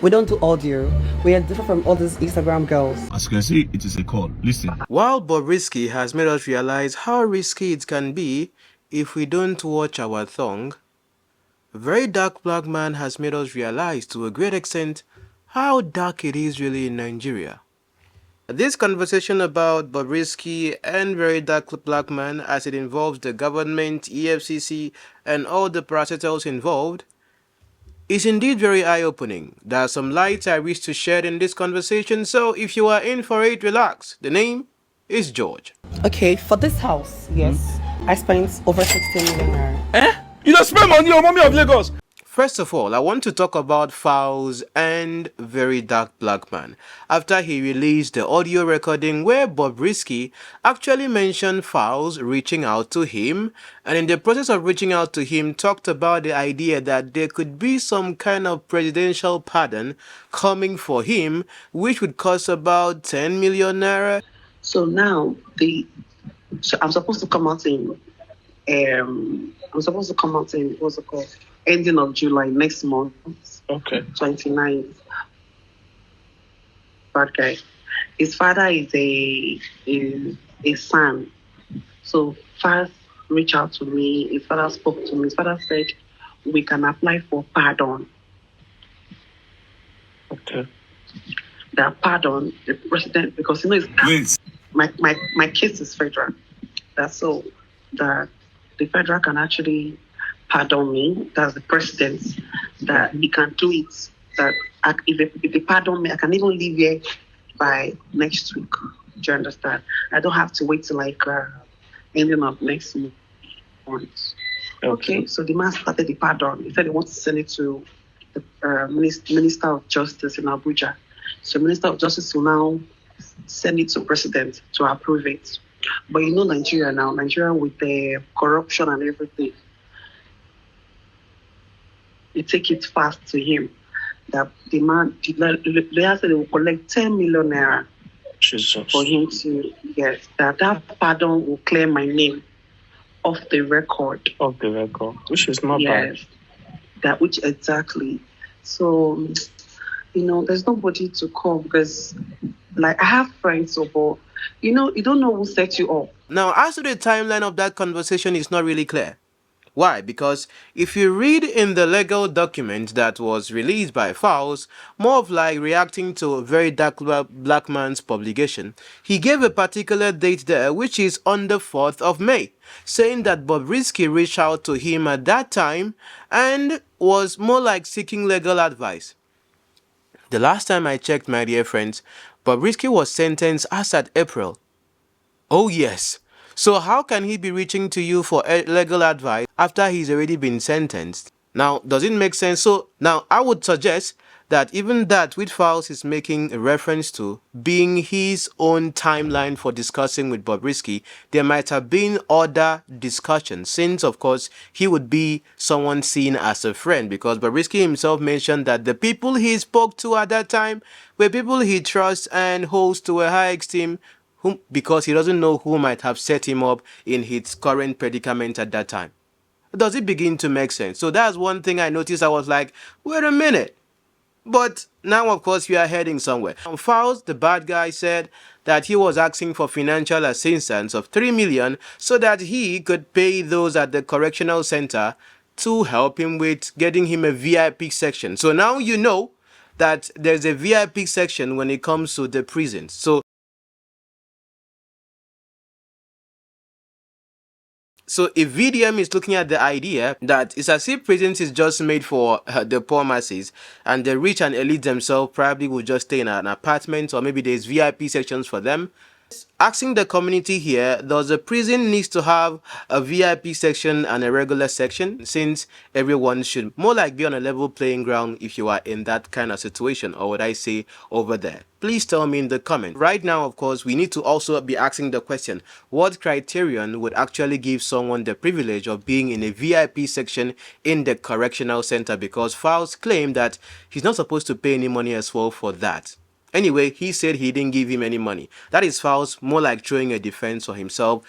We don't do audio. We are different from all these Instagram girls. As you can see, it is a call. Listen. While bobrisky has made us realize how risky it can be if we don't watch our tongue, a very dark black man has made us realize to a great extent how dark it is really in Nigeria. This conversation about bobrisky and very dark black man, as it involves the government, EFCC, and all the parastatals involved, is indeed very eye-opening. There are some lights I wish to shed in this conversation, so if you are in for it, relax. The name is George. Okay, for this house, yes, I spent over 16 million naira. You don't spend money on Mommy of Lagos. First of all, I want to talk about Falz and Very Dark Black Man after he released the audio recording where bobrisky actually mentioned Falz reaching out to him, and in the process of reaching out to him talked about the idea that there could be some kind of presidential pardon coming for him which would cost about 10 million naira. So now I'm supposed to come out in what's it called? Ending of July next month. Okay. 29th. Bad guy. His father is a son. So first reached out to me. His father spoke to me. His father said we can apply for pardon. Okay. That pardon, the president, because it's my case is federal. That's so that the federal can actually pardon me. That's the president, that he can do it. That if they pardon me, I can even leave here by next week. Do you understand? I don't have to wait till ending of next month. Okay. So the man started the pardon. He said he wants to send it to the Minister of Justice in Abuja. So Minister of Justice will now send it to President to approve it. But you know Nigeria now, Nigeria with the corruption and everything, they take it fast to him. That the man, the lawyer said they will collect 10 million naira Jesus. for him to get that pardon will clear my name off the record. Off the record, which is not bad. Yes, that which exactly. So, there's nobody to call because, like, I have friends, but you don't know who set you up. Now, as to the timeline of that conversation is not really clear. Why? Because if you read in the legal document that was released by Falz, more of like reacting to a very dark black man's publication, he gave a particular date there which is on the 4th of May, saying that bobrisky reached out to him at that time and was more like seeking legal advice. The last time I checked, my dear friends, bobrisky was sentenced as at April. Oh yes. So how can he be reaching to you for legal advice after he's already been sentenced? Now, does it make sense? So now I would suggest that even that which Falz is making a reference to being his own timeline for discussing with bobrisky, there might have been other discussions since, of course, he would be someone seen as a friend because bobrisky himself mentioned that the people he spoke to at that time were people he trusts and holds to a high esteem, because he doesn't know who might have set him up in his current predicament at that time. Does it begin to make sense? So that's one thing I noticed. I was like, wait a minute. But now, of course, we are heading somewhere. Falz, the bad guy, said that he was asking for financial assistance of 3 million so that he could pay those at the correctional center to help him with getting him a VIP section. So now you know that there's a VIP section when it comes to the prisons. So if VDM is looking at the idea that it's as if prisons is just made for the poor masses and the rich and elite themselves probably will just stay in an apartment, or maybe there's VIP sections for them. Asking the community here, does a prison needs to have a VIP section and a regular section, since everyone should more like be on a level playing ground if you are in that kind of situation, or would I say over there? Please tell me in the comment. Right now, of course, we need to also be asking the question, what criterion would actually give someone the privilege of being in a VIP section in the correctional center? Because Falz claimed that he's not supposed to pay any money as well for that. Anyway, he said he didn't give him any money. That is Falz more like throwing a defense for himself.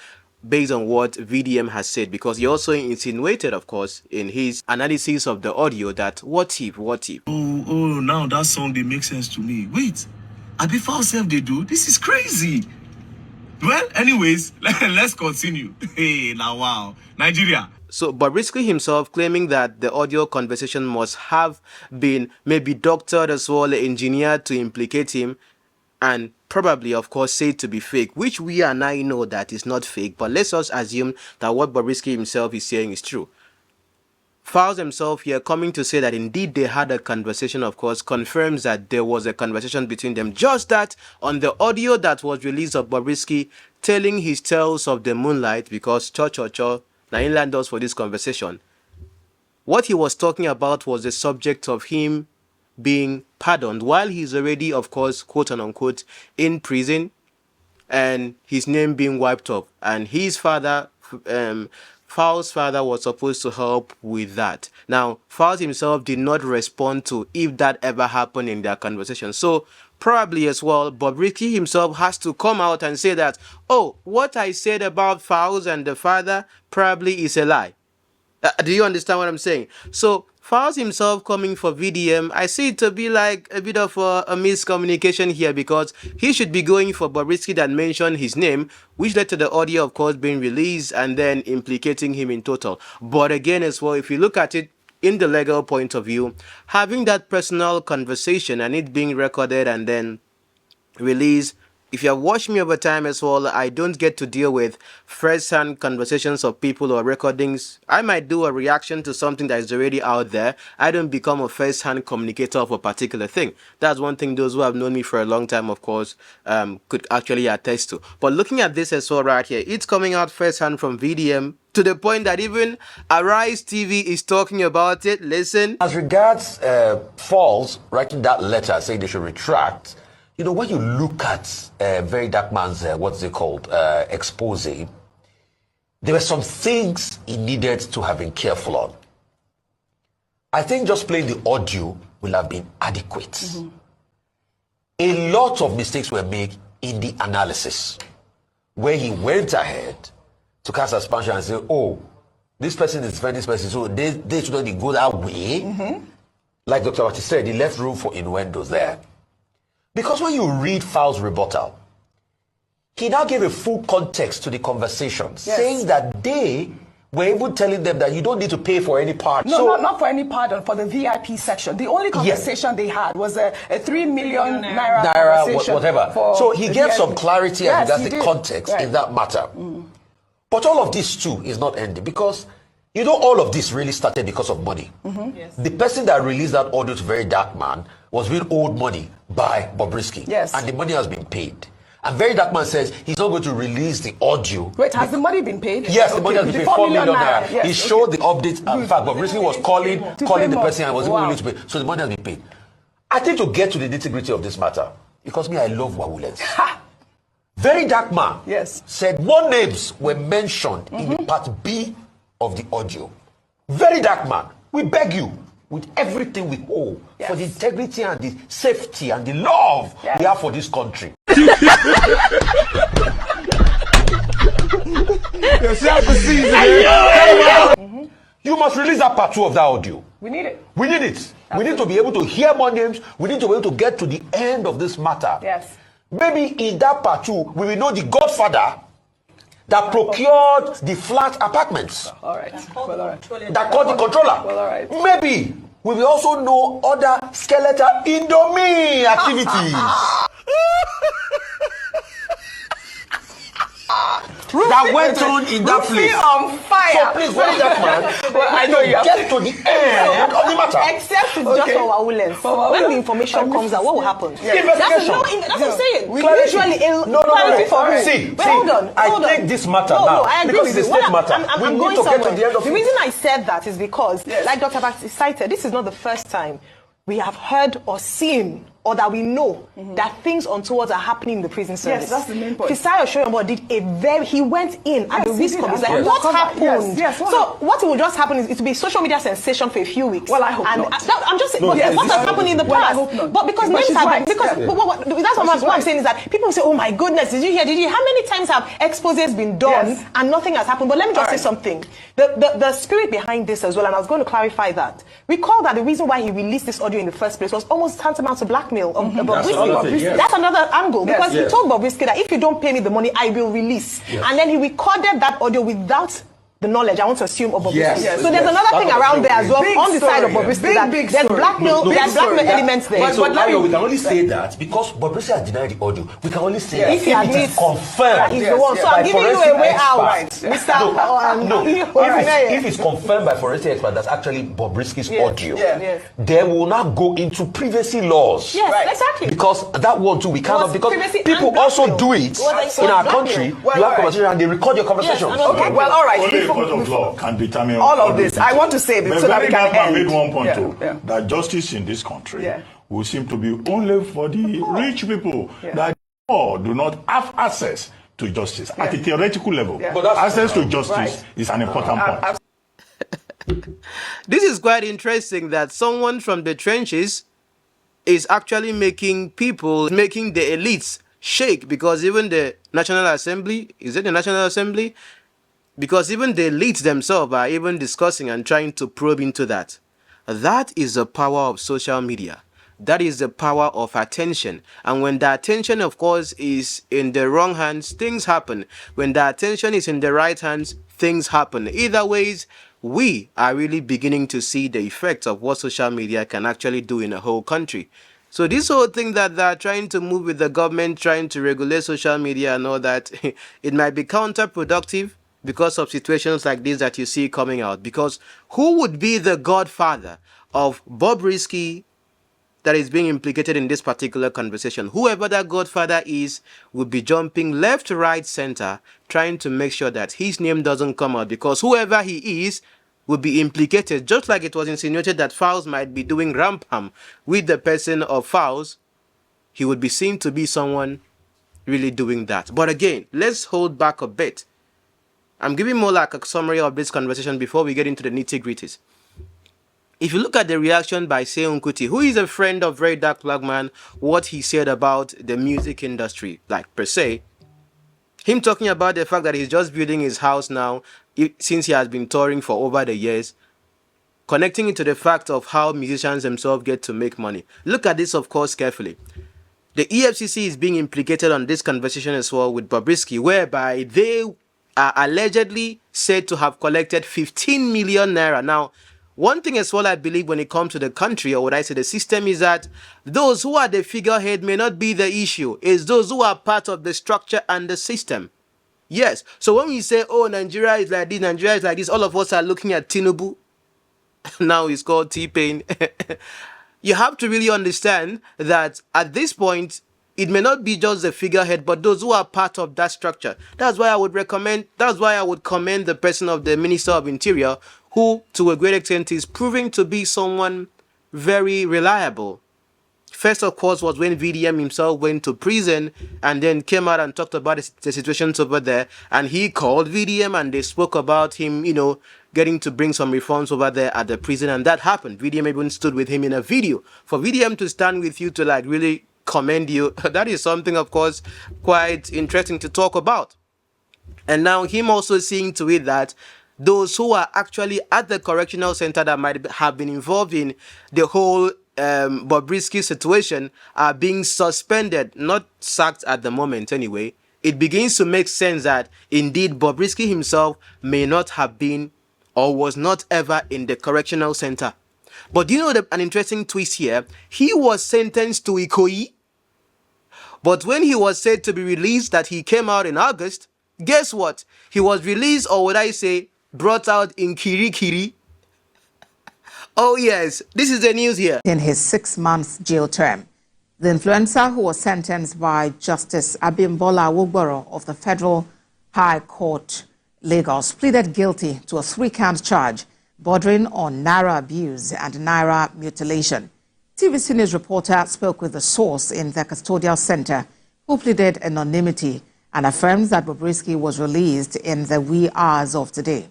based on what VDM has said, because he also insinuated, of course, in his analysis of the audio that what if? Oh, now that song, they make sense to me. Wait, Abi Falz self they do? This is crazy. Well, anyways, let's continue. Hey, now wow. Nigeria. So Bobrisky himself claiming that the audio conversation must have been maybe doctored as well, engineered to implicate him, and probably, of course, said to be fake, which we and I know that is not fake, but let's just assume that what Bobrisky himself is saying is true. Falz himself here coming to say that indeed they had a conversation, of course, confirms that there was a conversation between them. Just that on the audio that was released of Bobrisky telling his tales of the moonlight, because na inland does for this conversation, what he was talking about was the subject of him being pardoned while he's already, of course, quote unquote, in prison, and his name being wiped off, and his father, Falz's father, was supposed to help with that. Now, Falz himself did not respond to if that ever happened in their conversation. So probably as well, Bobrisky himself has to come out and say that, oh, what I said about Falz and the father probably is a lie. Do you understand what I'm saying? So Falz himself coming for VDM, I see it to be like a bit of a miscommunication here, because he should be going for Bobrisky that mentioned his name, which led to the audio, of course, being released and then implicating him in total. But again as well, if you look at it in the legal point of view, having that personal conversation and it being recorded and then released, if you have watched me over time as well, I don't get to deal with first-hand conversations of people or recordings. I might do a reaction to something that is already out there. I don't become a first-hand communicator of a particular thing. That's one thing those who have known me for a long time, of course, could actually attest to. But looking at this as well right here, it's coming out first-hand from VDM to the point that even Arise TV is talking about it. Listen. As regards Falz writing that letter saying they should retract, you know, when you look at Very Dark Man's, what's it called, expose, there were some things he needed to have been careful on. I think just playing the audio will have been adequate. Mm-hmm. A lot of mistakes were made in the analysis, where he went ahead to cast aspersion and say, oh, this person is friend, this person, so they shouldn't go that way. Mm-hmm. Like Dr. Wati said, he left room for innuendos there. Because when you read Falz's rebuttal, he now gave a full context to the conversation, saying that they were even telling them that you don't need to pay for any pardon. No, so, not for any pardon, for the VIP section. The only conversation they had was a 3 million naira conversation. Whatever. So he gave some clarity as regards the context in that matter. Mm. But all of this too is not ending, because you know all of this really started because of money. Mm-hmm. Yes. The person that released that audio to Very Dark Man was being owed money by Bobrisky. Yes. And the money has been paid. And Very Dark Man says he's not going to release the audio. Wait, has the money been paid? Yes, the money has been paid, 4 million naira. Yes. He showed the updates. In fact, Bobrisky was calling the person and was even willing to pay. So the money has been paid. I think to get to the nitty-gritty of this matter, because me, I love Wawulens. Very Dark Man said more names were mentioned in the part B of the audio. Very Dark Man, we beg you, with everything we hold, for the integrity and the safety and the love we have for this country. You must release that part 2 of that audio. We need it. We need it. Absolutely. We need to be able to hear more names. We need to be able to get to the end of this matter. Yes. Maybe in that part 2, we will know the Godfather that procured the flat apartments. All right. Well, all right. That called the controller. Well, all right. Maybe we will also know other skeletal Indomie activities. That went on in that place. On fire. So please, Very Dark Man, well, I know you get to the end of the matter. Except it's just for Wawulens. When the information comes out, what will happen? Investigation. That's what I'm saying. Usually, no. See, hold on. I take this matter now I agree because with it's a state matter. I'm we need to get to the end of it. The reason I said that is because, like Dr. Baxi cited, this is not the first time we have heard or seen or that we know that things untoward are happening in the prison service. Yes, that's the main point. Fisayo Shoyombo did he went in at the risk of his life. Yes. What happened? Yes, so what will just happen is it will be social media sensation for a few weeks. Well, I hope not. I'm just saying, No, yes, what has happened in the well, past? I hope not. But because names have been, that's what I'm saying is that people say, oh my goodness, did you hear? How many times have exposés been done and nothing has happened? But let me just say something. The spirit behind this as well, and I was going to clarify that. Recall that the reason why he released this audio in the first place was almost tantamount to blackmail of Bobrisky. Yes. That's another angle because he told Bobrisky that if you don't pay me the money, I will release. Yes. And then he recorded that audio without the knowledge, I want to assume, of Bobrisky. Yes. So there's another thing around there as well on the side of Bobrisky that there's blackmail, there's blackmail elements there. But we can only say that because Bobrisky has denied the audio. We can only say that if he it is confirmed. he's the one. So I'm giving you a way out, Mr. If it's confirmed by forensic expert that's actually Bobrisky's audio, they will not go into privacy laws. Yes, exactly. Because that one too, we cannot, because people also do it in our country. You have conversation and they record your conversations. Okay, well, all right. Only a court of law can determine all of this. I want to say this so that we can end. Made one point too, that justice in this country will seem to be only for the rich people that do not have access to justice at a theoretical level. But access to justice is an important point. This is quite interesting that someone from the trenches is actually making the elites shake, because even the National Assembly, is it the National Assembly? Because even the elites themselves are even discussing and trying to probe into that. That is the power of social media. That is the power of attention. And when the attention, of course, is in the wrong hands, things happen. When the attention is in the right hands, things happen. Either ways, we are really beginning to see the effects of what social media can actually do in a whole country. So this whole thing that they're trying to move with the government, trying to regulate social media and all that, it might be counterproductive because of situations like this that you see coming out. Because who would be the godfather of Bobrisky that is being implicated in this particular conversation? Whoever that godfather is would be jumping left, right, center, trying to make sure that his name doesn't come out, because whoever he is would be implicated, just like it was insinuated that Falz might be doing rampam with the person of Falz. He would be seen to be someone really doing that. But again, let's hold back a bit. I'm giving more like a summary of this conversation before we get into the nitty-gritties. If you look at the reaction by Seun Kuti, who is a friend of Very Dark Black Man, what he said about the music industry, like per se, him talking about the fact that he's just building his house now, since he has been touring for over the years, connecting it to the fact of how musicians themselves get to make money. Look at this, of course, carefully. The EFCC is being implicated on this conversation as well with Bobrisky, whereby they are allegedly said to have collected 15 million naira. Now, one thing as well I believe when it comes to the country, or what I say the system, is that those who are the figurehead may not be the issue. It's those who are part of the structure and the system. Yes. So when we say, oh, Nigeria is like this, Nigeria is like this, all of us are looking at Tinubu. Now he's called T-Pain. You have to really understand that at this point, it may not be just the figurehead, but those who are part of that structure. That's why I would commend the person of the Minister of Interior, who to a great extent is proving to be someone very reliable. First, of course, was when VDM himself went to prison and then came out and talked about the situations over there. And he called VDM and they spoke about him, getting to bring some reforms over there at the prison. And that happened. VDM even stood with him in a video. For VDM to stand with you to really commend you, that is something, of course, quite interesting to talk about. And now him also seeing to it that those who are actually at the correctional center that might have been involved in the whole Bobrisky situation are being suspended, not sacked at the moment anyway. It begins to make sense that indeed Bobrisky himself may not have been or was not ever in the correctional center. But do you know an interesting twist here? He was sentenced to Ikoyi, but when he was said to be released, that he came out in August, guess what? He was released, or would I say brought out in Kirikiri. Oh yes, this is the news here. In his 6-month jail term, the influencer, who was sentenced by Justice Abimbola Awogboro of the Federal High Court, Lagos, pleaded guilty to a 3-count charge bordering on naira abuse and naira mutilation. TVC News reporter spoke with the source in the custodial center who pleaded anonymity and affirms that Bobrisky was released in the wee hours of today.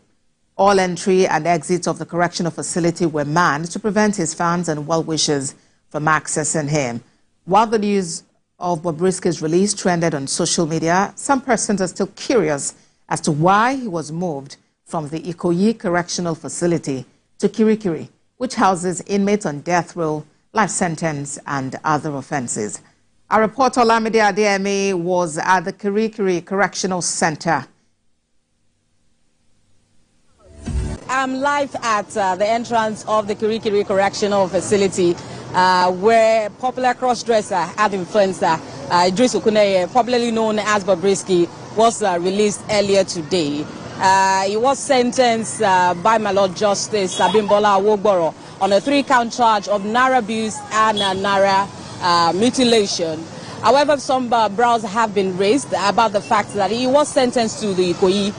All entry and exits of the correctional facility were manned to prevent his fans and well-wishers from accessing him. While the news of Bobrisky's release trended on social media, some persons are still curious as to why he was moved from the Ikoyi Correctional Facility to Kirikiri, which houses inmates on death row, life sentence, and other offenses. Our reporter Olamide Adeyemi was at the Kirikiri Correctional Center. I'm live at the entrance of the Kirikiri Correctional Facility, where popular cross-dresser and influencer Idris Okuneye, popularly known as Bobrisky, was released earlier today. He was sentenced by my Lord Justice Abimbola Awogboro on a 3-count charge of naira abuse and naira mutilation. However, some brows have been raised about the fact that he was sentenced to the Ikoyi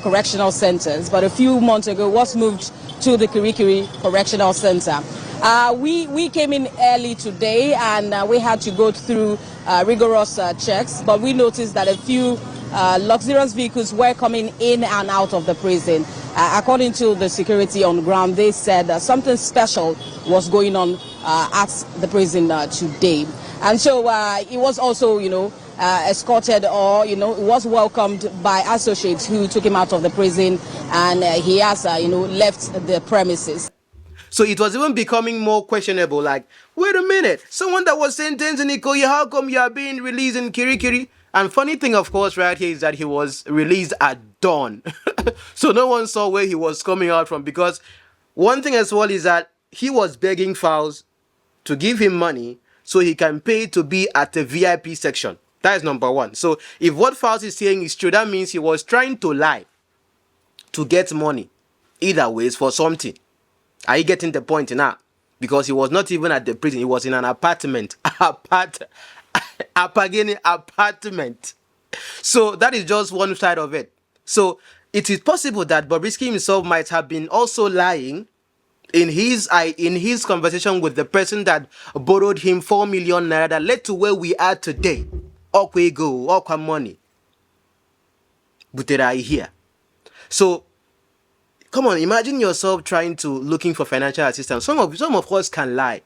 Correctional Centers, but a few months ago was moved to the Kirikiri Correctional Center. We came in early today and we had to go through rigorous checks, but we noticed that a few luxurious vehicles were coming in and out of the prison. According to the security on ground, they said something special was going on at the prison today. And so he was also, escorted or, was welcomed by associates who took him out of the prison, and he has, left the premises. So it was even becoming more questionable, like, wait a minute, someone that was sentenced in Ikoyi, how come you are being released in Kirikiri? And funny thing, of course, right here is that he was released at dawn. So no one saw where he was coming out from, because one thing as well is that he was begging Falz to give him money so he can pay to be at the VIP section. That is number one. So if what Falz is saying is true, that means he was trying to lie to get money. Either ways for something. Are you getting the point now? Because he was not even at the prison. He was in an apartment. Apartment. So that is just one side of it. So it is possible that Bobrisky himself might have been also lying in his conversation with the person that borrowed him 4 million naira that led to where we are today. Okwe go, okwa money. Butera here. So come on, imagine yourself looking for financial assistance. Some of us can lie.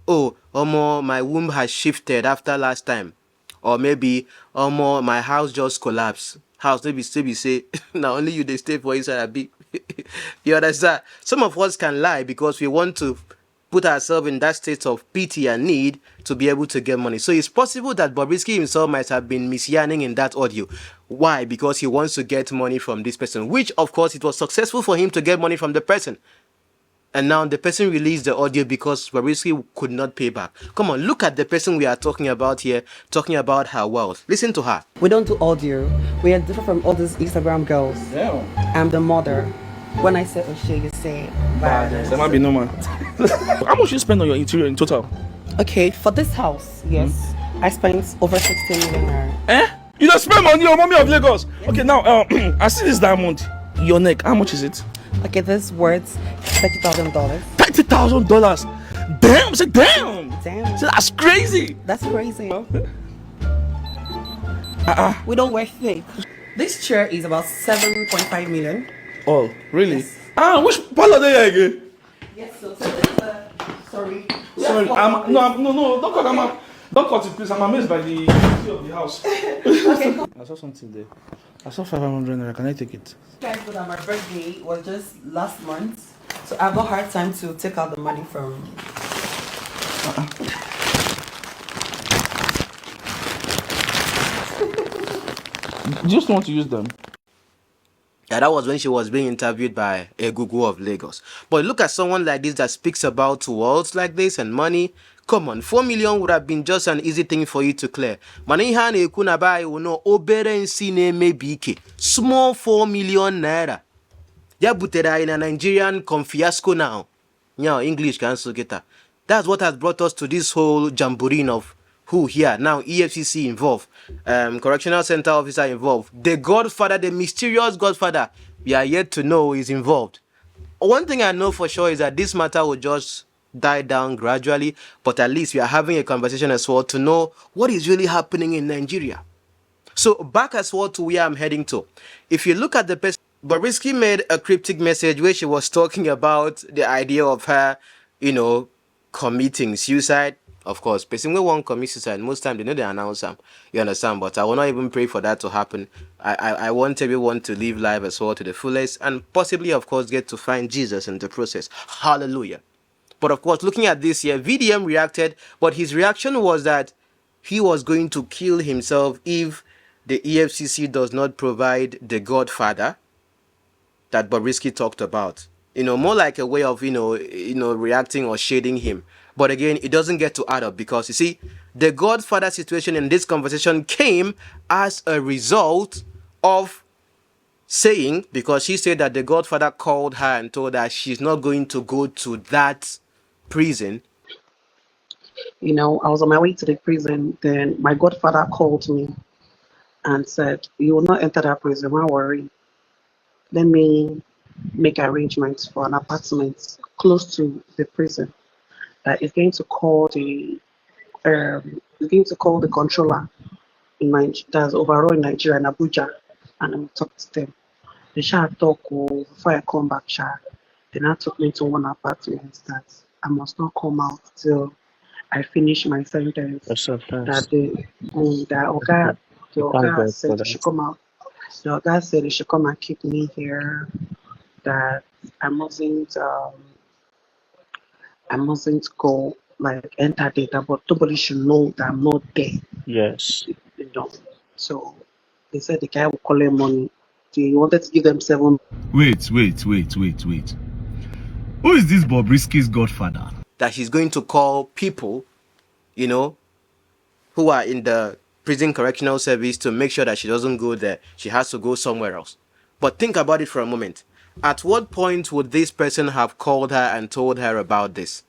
Oh, my womb has shifted after last time. Or maybe, my house just collapsed. House, maybe say, now only you they stay for inside a bit. You understand? Some of us can lie because we want to put ourselves in that state of pity and need to be able to get money. So it's possible that Bobrisky himself might have been misyanning in that audio. Why? Because he wants to get money from this person, which of course it was successful for him to get money from the person. And now the person released the audio because Bobrisky could not pay back. Come on, look at the person we are talking about here, talking about her wealth. Listen to her. We don't do audio. We are different from all these Instagram girls. Yeah. I'm the mother. When I say Oshe, you say bad. That might be normal. How much you spend on your interior in total? Okay, for this house, yes, I spent over 16 million naira. You don't spend money on Mommy of Lagos. Yes. Okay, now I see this diamond. Your neck, how much is it? Okay, this worth $30,000. $30,000. Damn! Say damn! Damn. Say, that's crazy. That's crazy. We don't wear fake. This chair is about 7.5 million. Oh, really? Yes. Which part of the again? Yes, so this, sorry. Sorry, don't cut it, please. I'm amazed by the quality of the house. Okay. I saw something there. I saw 500 naira. Can I take it? Guys, but my birthday was just last month, so I have a hard time to take out the money from. Do you just want to use them? Yeah, that was when she was being interviewed by a Gugu of Lagos. But look at someone like this that speaks about worlds like this and money. Come on, 4 million would have been just an easy thing for you to clear. Manihane kunabai uno obere nsine mebike. Small 4 million naira. Ya butera in a Nigerian confiasco now. Yeah, English cancel geta. That's what has brought us to this whole jamboree of who here now, EFCC involved, correctional center officer involved, the Godfather, the mysterious Godfather we are yet to know is involved. One thing I know for sure is that this matter will just died down gradually, but at least we are having a conversation as well to know what is really happening in Nigeria. So back as well to where I'm heading to. If you look at the person, Bobrisky made a cryptic message where she was talking about the idea of her, committing suicide. Of course, person who won't commit suicide, most time they know they announce them. You understand? But I will not even pray for that to happen. I want everyone to live life as well to the fullest and possibly, of course, get to find Jesus in the process. Hallelujah. But of course, looking at this here, VDM reacted, but his reaction was that he was going to kill himself if the EFCC does not provide the Godfather that Bobrisky talked about. More like a way of, reacting or shading him. But again, it doesn't get to add up because, you see, the Godfather situation in this conversation came as a result of saying, because she said that the Godfather called her and told her she's not going to go to that prison. I was on my way to the prison. Then my Godfather called me and said, "You will not enter that prison, don't worry. Let me make arrangements for an apartment close to the prison. That is going to call the controller in that's overall in Nigeria, in Abuja, and I'm talk to them. They shall talk before I come back. They now took me to one apartment that I must not come out till I finish my sentence. That the Oga said they should come out. The Oga said they should come and keep me here. That I mustn't go enter data, but nobody should know that I'm not there. Yes. So they said the guy will collect money. They wanted to give them 7. Wait. Who is this Bobrisky's Godfather? That he's going to call people, who are in the prison correctional service to make sure that she doesn't go there. She has to go somewhere else. But think about it for a moment. At what point would this person have called her and told her about this?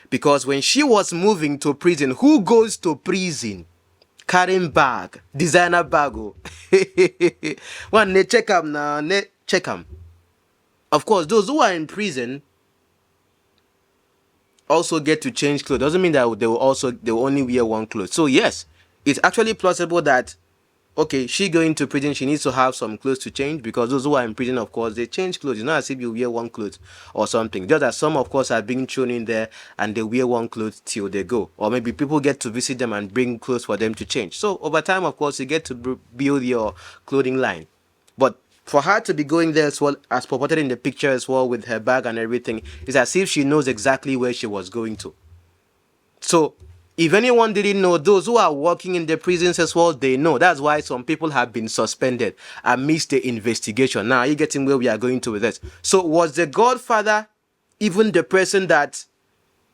Because when she was moving to prison, who goes to prison? Carrying bag, designer bag. One, they check them now, they check them. Of course, those who are in prison also get to change clothes. Doesn't mean that they will only wear one clothes. So yes, it's actually plausible that, okay, she going to prison, she needs to have some clothes to change, because those who are in prison, of course, they change clothes. It's not as if you wear one clothes or something. Just that some, of course, are being thrown in there and they wear one clothes till they go. Or maybe people get to visit them and bring clothes for them to change. So over time, of course, you get to build your clothing line. But for her to be going there as well, as purported in the picture as well, with her bag and everything, it's as if she knows exactly where she was going to. So if anyone didn't know, those who are working in the prisons as well, they know. That's why some people have been suspended amidst the investigation. Now, are you getting where we are going to with this? So was the Godfather even the person that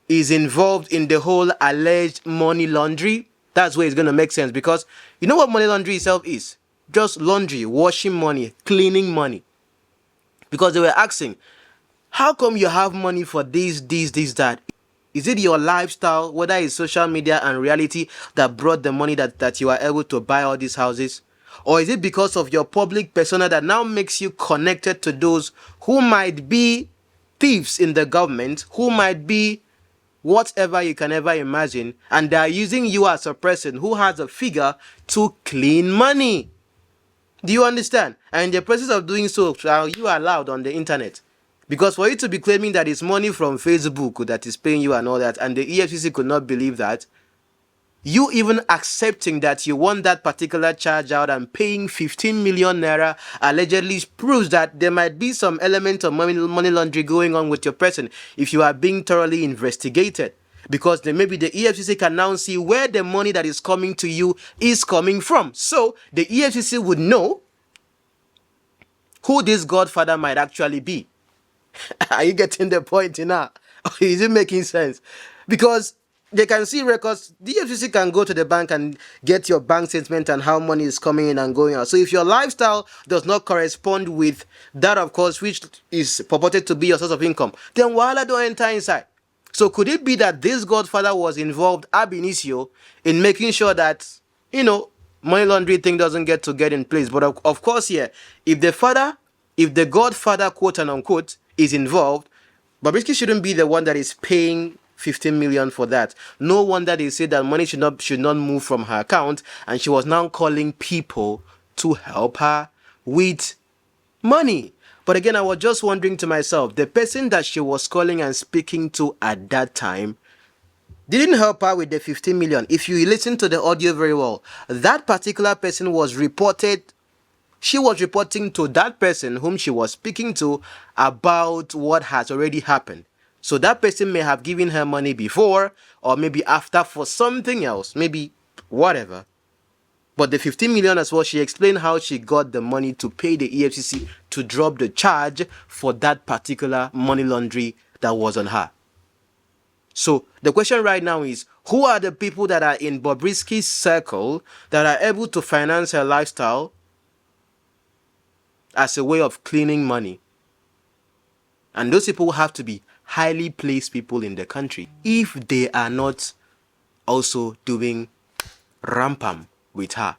is involved in the whole alleged money laundry? That's where it's going to make sense, because you know what money laundry itself is? Just laundry, washing money, cleaning money. Because they were asking, how come you have money for this, that? Is it your lifestyle, whether it's social media and reality, that brought the money that you are able to buy all these houses? Or is it because of your public persona that now makes you connected to those who might be thieves in the government, who might be whatever you can ever imagine, and they are using you as a person who has a figure to clean money? Do you understand? And in the process of doing so, you are allowed on the internet. Because for you to be claiming that it's money from Facebook that is paying you and all that, and the EFCC could not believe that, you even accepting that you want that particular charge out and paying 15 million naira allegedly proves that there might be some element of money laundering going on with your person if you are being thoroughly investigated. Because then maybe the EFCC can now see where the money that is coming to you is coming from. So the EFCC would know who this Godfather might actually be. Are you getting the point now? Is it making sense? Because they can see records. The EFCC can go to the bank and get your bank statement and how money is coming in and going out. So if your lifestyle does not correspond with that, of course, which is purported to be your source of income, then why don't enter inside? So could it be that this Godfather was involved ab initio in making sure that, money laundering thing doesn't get in place? But of course, yeah, if the Godfather, quote and unquote, is involved, Bobrisky shouldn't be the one that is paying 15 million for that. No wonder they say that money should not move from her account, and she was now calling people to help her with money. But again, I was just wondering to myself, the person that she was calling and speaking to at that time didn't help her with the 15 million. If you listen to the audio very well, that particular person was reporting to that person whom she was speaking to about what has already happened. So that person may have given her money before or maybe after for something else, maybe whatever. But the 15 million as well, she explained how she got the money to pay the EFCC to drop the charge for that particular money laundry that was on her. So the question right now is, who are the people that are in Bobrisky's circle that are able to finance her lifestyle as a way of cleaning money? And those people have to be highly placed people in the country if they are not also doing rampam with her.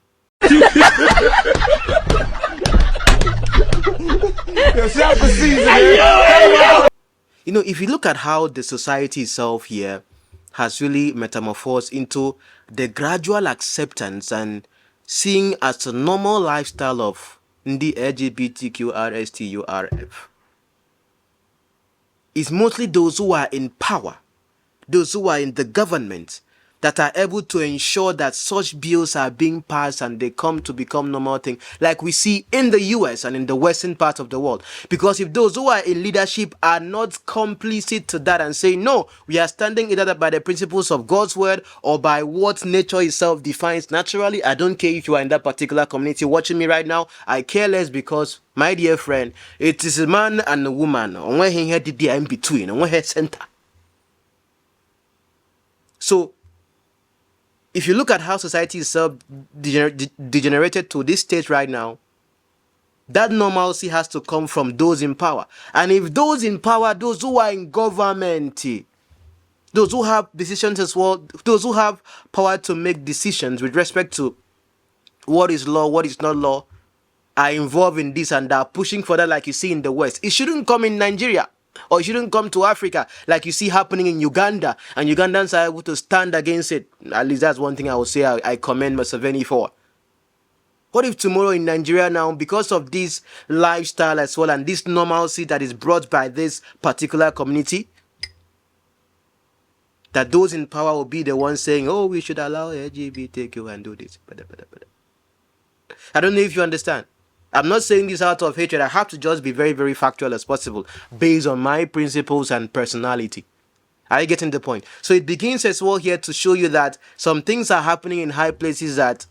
You know, if you look at how the society itself here has really metamorphosed into the gradual acceptance and seeing as a normal lifestyle of the LGBTQRSTURF, it's mostly those who are in power, those who are in the government, that are able to ensure that such bills are being passed and they come to become normal thing, like we see in the US and in the western part of the world. Because if those who are in leadership are not complicit to that and say, no, we are standing either by the principles of God's word or by what nature itself defines naturally, I don't care if you are in that particular community watching me right now, I care less, because my dear friend, it is a man and a woman, in between, center. So if you look at how society itself degenerated to this stage right now, that normalcy has to come from those in power. And if those in power, those who are in government, those who have decisions as well, those who have power to make decisions with respect to what is law, what is not law, are involved in this and are pushing for that, like you see in the West, it shouldn't come in Nigeria. Or it shouldn't come to Africa like you see happening in Uganda, and Ugandans are able to stand against it. At least that's one thing I would say I commend Museveni for. What if tomorrow in Nigeria now, because of this lifestyle as well and this normalcy that is brought by this particular community, that those in power will be the ones saying, oh, we should allow LGBTQ and do this. I don't know if you understand. I'm not saying this out of hatred. I have to just be very, very factual as possible based on my principles and personality. Are you getting the point? So it begins as well here to show you that some things are happening in high places that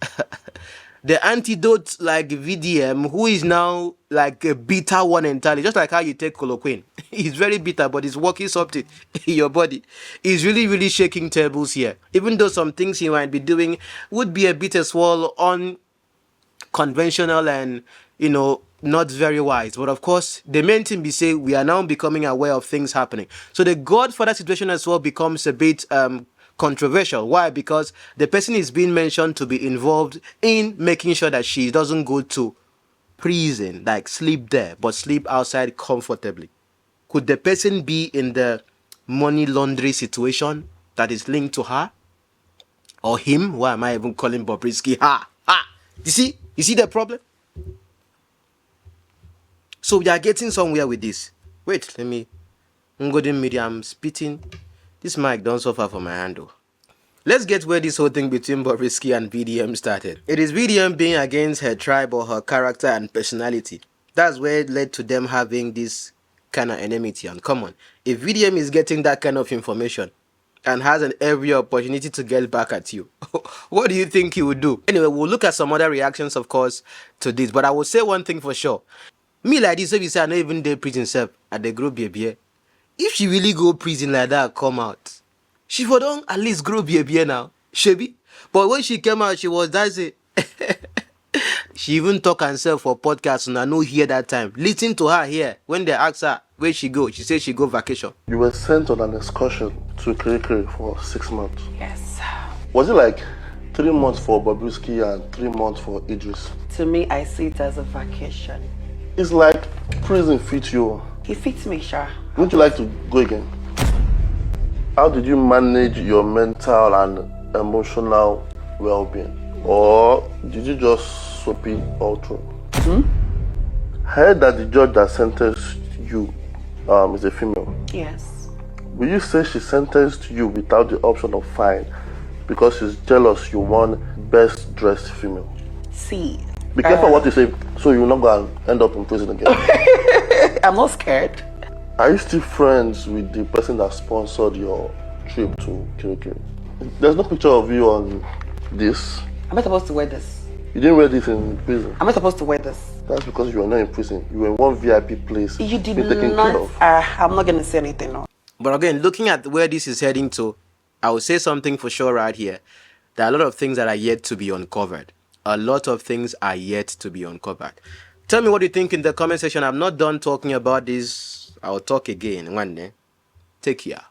the antidote, like VDM, who is now like a bitter one entirely, just like how you take chloroquine. It's very bitter, but it's working something in your body. It's really, really shaking tables here. Even though some things he might be doing would be a bit as well unconventional and, not very wise. But of course, the main thing we say, we are now becoming aware of things happening. So the Godfather situation as well becomes a bit controversial. Why? Because the person is being mentioned to be involved in making sure that she doesn't go to prison, like sleep there, but sleep outside comfortably. Could the person be in the money laundering situation that is linked to her? Or him? Why am I even calling Bobrisky? You see the problem? So we are getting somewhere with this. Wait, I'm spitting. This mic don't suffer for my handle. Let's get where this whole thing between Bobrisky and VDM started. It is VDM being against her tribe or her character and personality. That's where it led to them having this kind of enmity. And come on, if VDM is getting that kind of information and has every opportunity to get back at you, what do you think he would do? Anyway, we'll look at some other reactions, of course, to this. But I will say one thing for sure. Me like this, if you say I not even did prison self at the group baby. If she really go prison like that, come out. She for don't at least grow baby now. Shebi. But when she came out, she was that's it. She even talk herself for podcasts and I know here that time. Listen to her here. When they ask her where she go, she said she go vacation. You were sent on an excursion to Kirikiri for 6 months. Yes. Was it like 3 months for Bobrisky and 3 months for Idris? To me, I see it as a vacation. It's like prison fits you. He fits me, sure. Wouldn't you like to go again? how did you manage your mental and emotional well-being? Or did you just swap it all through? I heard that the judge that sentenced you is a female. Yes. Will you say she sentenced you without the option of fine because she's jealous you won best dressed female? See. Be careful what you say so you're not going to end up in prison again. I'm not scared. Are you still friends with the person that sponsored your trip to Kirikiri? There's no picture of you on this. Am I supposed to wear this? You didn't wear this in prison. Am I supposed to wear this? That's because you were not in prison. You were in one VIP place. You did being taken not. care of. I'm not going to say anything. No. But again, looking at where this is heading to, I will say something for sure right here. There are a lot of things that are yet to be uncovered. A lot of things are yet to be uncovered. Tell me what you think in the comment section. I'm not done talking about this. I'll talk again one day. Take care.